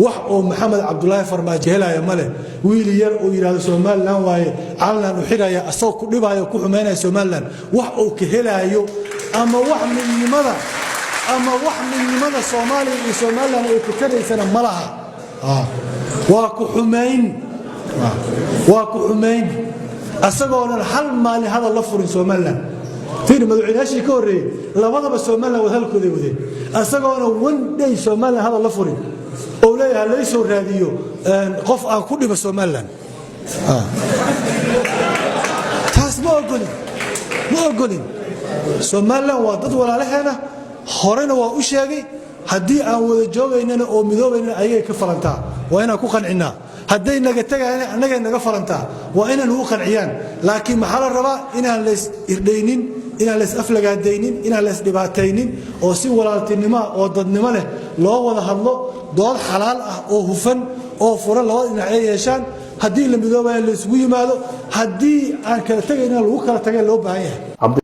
wax oo maxamed cabdullaahi farmaajo helaya male wiil yar oo yiraahdo Soomaaliland waaye calan u xiraya asoo ku dhibaayo ku xumeynaya Soomaaliland wax oo ka helayo ama wax midnimada Soomaaliya iyo Soomaaliland ay ku tareysana malaha waa ku xumeyn asagoo hal maalin hada la furin Soomaaliland fiir madaxweynaha ka horeeyay labadaba Soomaaliland wadalkooda wadeen asagoo one day Soomaaliland hada la furin oo leeyahay la soo raadiyo qof aan ku dhibo Soomaaliland taas ma ogolin Soomaaliland waa dad walaalaheena horena waa u sheegay haddii aan wada joogaynana oo midoobayna ayay ka falantaa waa inaan ku qancinaa hadday naga tagayna anaga naga falantaa waa inaan ugu qanciyaan laakiin maxaa la rabaa inaan lees irdeynin inaan lees aflagaadeynin inaan lees dhibaataynin oo si walaaltinimo oo dadnimo leh loo wada hadlo dood xalaal ah oo hufan oo furan labada dhinac ay yeeshaan haddii la midoobayo la isugu yimaado haddii aan kala tagayna lagu kala tagay loo baahan yahay